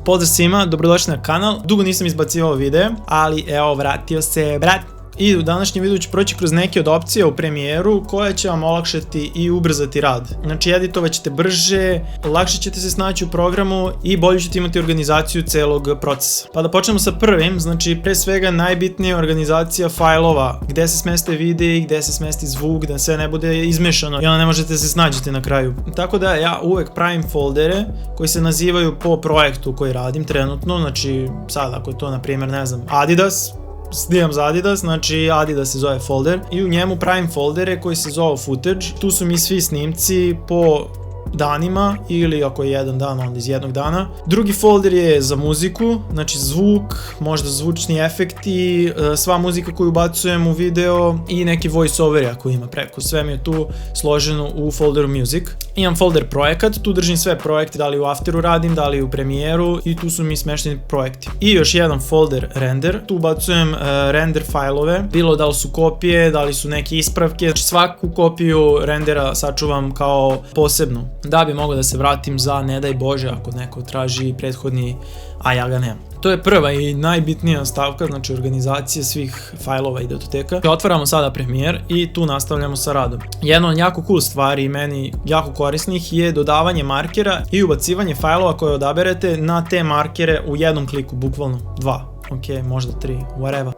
Pozdrav svima, dobrodošli na kanal. Dugo nisam izbacivao videe, ali evo, vratio se, brat. I u današnjem videu ću proći kroz neke od opcija u Premieru koje će vam olakšati i ubrzati rad. Znači, editovat ćete brže, lakše ćete se snaći u programu i bolje ćete imati organizaciju celog procesa. Pa da počnemo sa prvim, znači pre svega najbitnija je organizacija fajlova, gde se smeste videi, gde se smesti zvuk, da sve ne bude izmešano i onda ne možete se snađiti na kraju. Tako da ja uvek pravim foldere koji se nazivaju po projektu koji radim trenutno, znači sad ako je to na primjer, ne znam, Adidas, snimam za Adidas, znači Adidas se zove folder i u njemu pravim foldere koji se zove footage. Tu su mi svi snimci po danima ili ako je jedan dan, onda iz jednog dana. Drugi folder je za muziku, znači zvuk, možda zvučni efekti, sva muzika koju ubacujem u video i neki voice overi ako ima preko. Sve mi je tu složeno u folderu music. Imam folder projekat, tu držim sve projekte, da li u Afteru radim, da li u Premieru i tu su mi smešteni projekti. I još jedan folder render, tu ubacujem render fajlove, bilo da li su kopije, da li su neke ispravke, znači svaku kopiju rendera sačuvam kao posebnu, da bi mogao da se vratim za ne daj Bože ako neko traži prethodni, a ja ga nemam. To je prva i najbitnija stavka, znači organizacija svih fajlova i datoteka. Otvaramo sada Premiere i tu nastavljamo sa radom. Jedna od jako cool stvari i meni jako korisnih je dodavanje markera i ubacivanje fajlova koje odaberete na te markere u jednom kliku, bukvalno 2, ok, možda 3, whatever.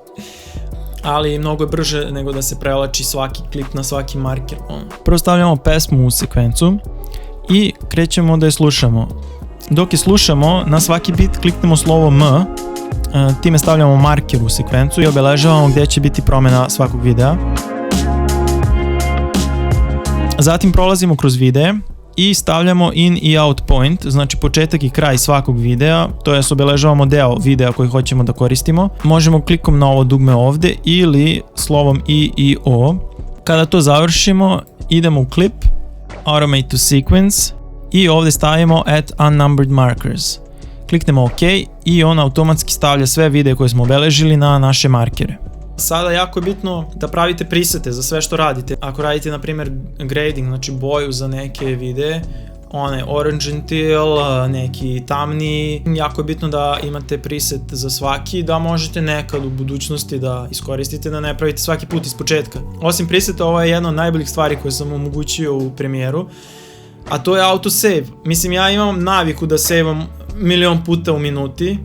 Ali mnogo je brže nego da se prevlači svaki klip na svaki marker. Prvo stavljamo pesmu u sekvencu i krećemo da je slušamo. Dok je slušamo, na svaki bit kliknemo slovo M, time stavljamo marker u sekvencu i obeležavamo gdje će biti promjena svakog videa. Zatim prolazimo kroz videe i stavljamo in i out point, znači početak i kraj svakog videa, to jest obeležavamo deo videa koji hoćemo da koristimo. Možemo klikom na ovo dugme ovdje ili slovom I O. Kada to završimo, idemo u klip, automate to sequence i ovdje stavimo add unnumbered markers. Kliknemo OK i on automatski stavlja sve videe koje smo obeležili na naše markere. Sada jako je bitno da pravite presete za sve što radite. Ako radite na primjer grading, znači boju za neke videe, one orange until, neki tamni, jako je bitno da imate preset za svaki, da možete nekad u budućnosti da iskoristite, da ne pravite svaki put iz početka. Osim preseta, ovo je jedna od najboljih stvari koje sam omogućio u Premieru, a to je autosave. Mislim, ja imam naviku da saveam milion puta u minuti,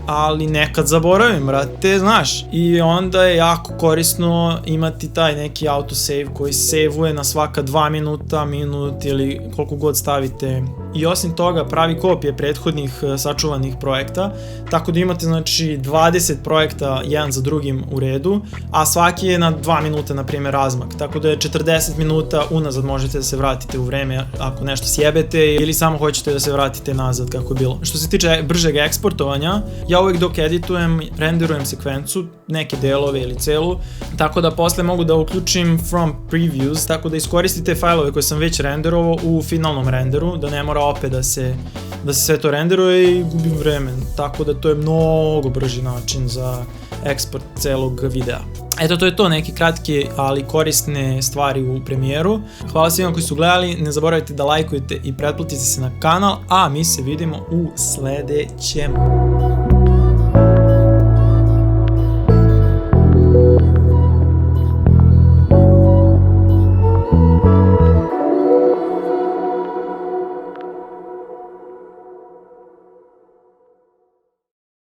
ali nekad zaboravim, brate, znaš. I onda je jako korisno imati taj neki autosave koji saveuje na svaka 2 minuta, minut ili koliko god stavite. I osim toga pravi kopije prethodnih sačuvanih projekta, tako da imate znači 20 projekta jedan za drugim u redu, a svaki je na 2 minuta na primjer razmak, tako da je 40 minuta unazad možete da se vratite u vreme ako nešto sjebete ili samo hoćete da se vratite nazad kako je bilo. Što se tiče bržeg eksportovanja, ja uvek dok editujem, renderujem sekvencu, neke delove ili celu, tako da posle mogu da uključim from previews, tako da iskoristite fajlove koje sam već renderovao u finalnom renderu, da ne mora opet da se sve to renderuje i gubim vreme, tako da to je mnogo brži način za eksport celog videa. Eto, to je to, neke kratke ali korisne stvari u Premieru. Hvala svima koji su gledali, ne zaboravite da lajkujete i pretplatite se na kanal, a mi se vidimo u sledećem.